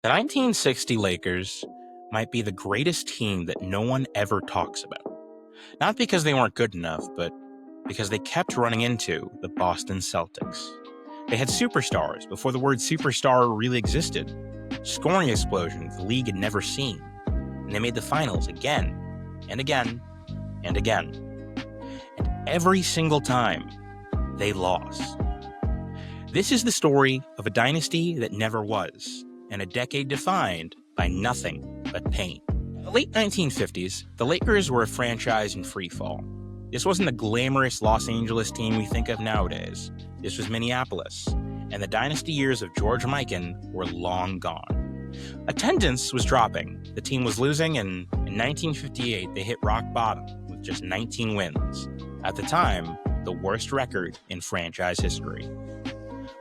The 1960 Lakers might be the greatest team that no one ever talks about. Not because they weren't good enough, but because they kept running into the Boston Celtics. They had superstars before the word superstar really existed. Scoring explosions the league had never seen. And they made the finals again and again and again. And every single time, they lost. This is the story of a dynasty that never was, and a decade defined by nothing but pain. In the late 1950s, the Lakers were a franchise in free fall. This wasn't the glamorous Los Angeles team we think of nowadays. This was Minneapolis, and the dynasty years of George Mikan were long gone. Attendance was dropping, the team was losing, and in 1958 they hit rock bottom with just 19 wins. At the time, the worst record in franchise history.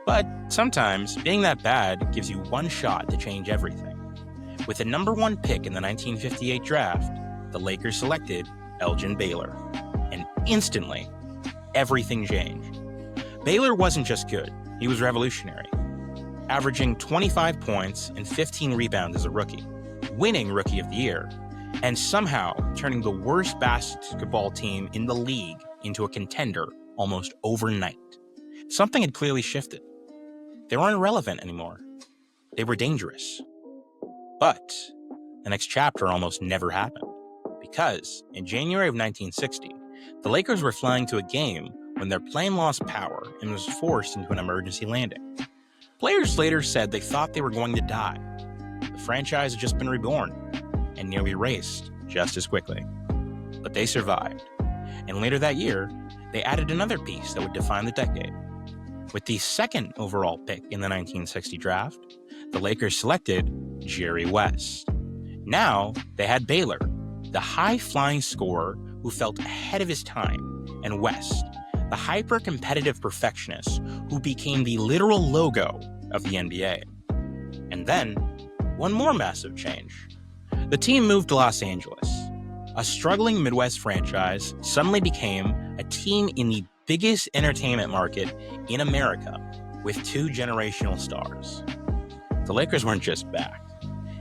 But sometimes, being that bad gives you one shot to change everything. With the number one pick in the 1958 draft, the Lakers selected Elgin Baylor. And instantly, everything changed. Baylor wasn't just good, he was revolutionary. Averaging 25 points and 15 rebounds as a rookie, winning Rookie of the Year, and somehow turning the worst basketball team in the league into a contender almost overnight. Something had clearly shifted. They weren't irrelevant anymore. They were dangerous. But the next chapter almost never happened, because in January of 1960, the Lakers were flying to a game when their plane lost power and was forced into an emergency landing. Players later said they thought they were going to die. The franchise had just been reborn and nearly erased just as quickly. But they survived. And later that year, they added another piece that would define the decade. With the second overall pick in the 1960 draft, the Lakers selected Jerry West. Now, they had Baylor, the high-flying scorer who felt ahead of his time, and West, the hyper-competitive perfectionist who became the literal logo of the NBA. And then, one more massive change. The team moved to Los Angeles. A struggling Midwest franchise suddenly became a team in the biggest entertainment market in America with two generational stars. The Lakers weren't just back.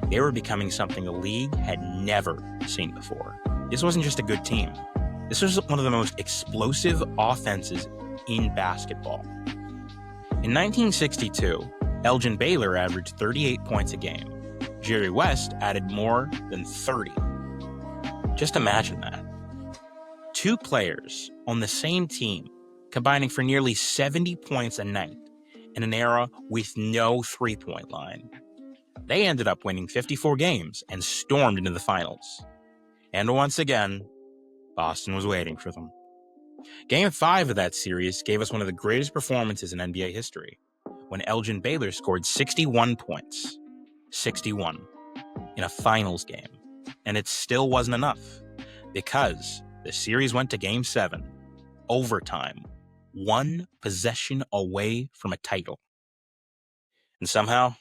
They were becoming something the league had never seen before. This wasn't just a good team. This was one of the most explosive offenses in basketball. In 1962, Elgin Baylor averaged 38 points a game. Jerry West added more than 30. Just imagine that. Two players on the same team combining for nearly 70 points a night in an era with no three-point line. They ended up winning 54 games and stormed into the finals. And once again, Boston was waiting for them. Game 5 of that series gave us one of the greatest performances in NBA history, when Elgin Baylor scored 61 points. 61. In a finals game. And it still wasn't enough, because the series went to Game 7, overtime, one possession away from a title. And somehow,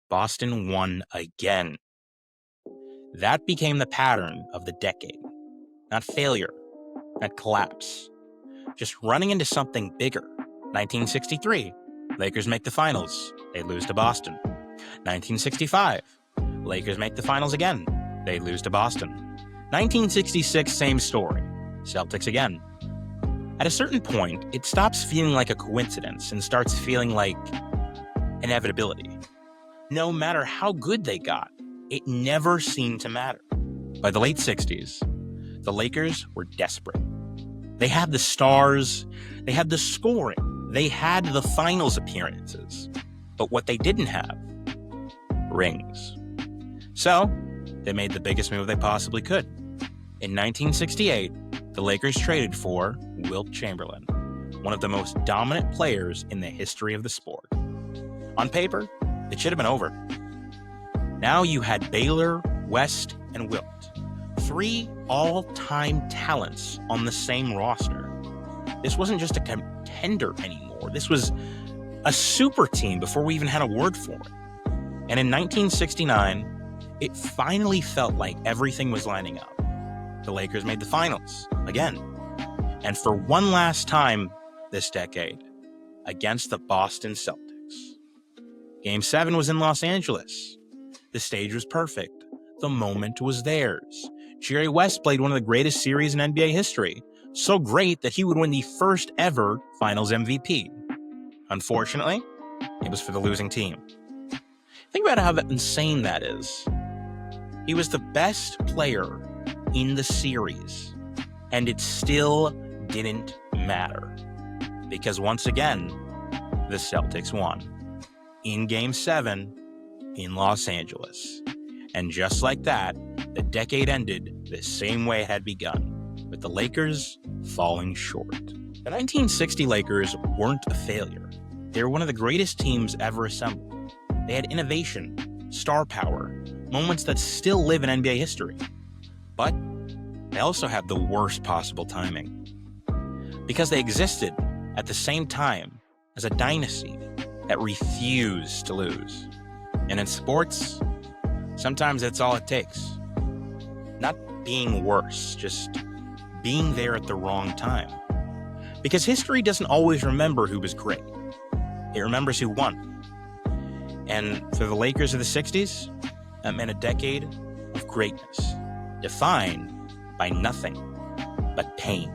Boston won again. That became the pattern of the decade. Not failure, not collapse. Just running into something bigger. 1963, Lakers make the finals. They lose to Boston. 1965, Lakers make the finals again. They lose to Boston. 1966, same story. Celtics again. At a certain point, it stops feeling like a coincidence and starts feeling like inevitability. No matter how good they got, it never seemed to matter. By the late 60s, the Lakers were desperate. They had the stars, they had the scoring, they had the finals appearances. But what they didn't have, rings. So, they made the biggest move they possibly could. In 1968, the Lakers traded for Wilt Chamberlain, one of the most dominant players in the history of the sport. On paper, it should have been over. Now you had Baylor, West, and Wilt, three all-time talents on the same roster. This wasn't just a contender anymore. This was a super team before we even had a word for it. And in 1969, it finally felt like everything was lining up. The Lakers made the finals, again. And for one last time this decade, against the Boston Celtics. Game 7 was in Los Angeles. The stage was perfect. The moment was theirs. Jerry West played one of the greatest series in NBA history, so great that he would win the first ever Finals MVP. Unfortunately, it was for the losing team. Think about how insane that is. He was the best player in the series, and it still didn't matter. Because once again, the Celtics won. In Game 7, in Los Angeles. And just like that, the decade ended the same way it had begun, with the Lakers falling short. The 1960 Lakers weren't a failure. They were one of the greatest teams ever assembled. They had innovation, star power, moments that still live in NBA history. But they also had the worst possible timing. Because they existed at the same time as a dynasty that refused to lose. And in sports, sometimes that's all it takes. Not being worse, just being there at the wrong time. Because history doesn't always remember who was great. It remembers who won. And for the Lakers of the 60s, that meant a decade of greatness, defined by nothing but pain.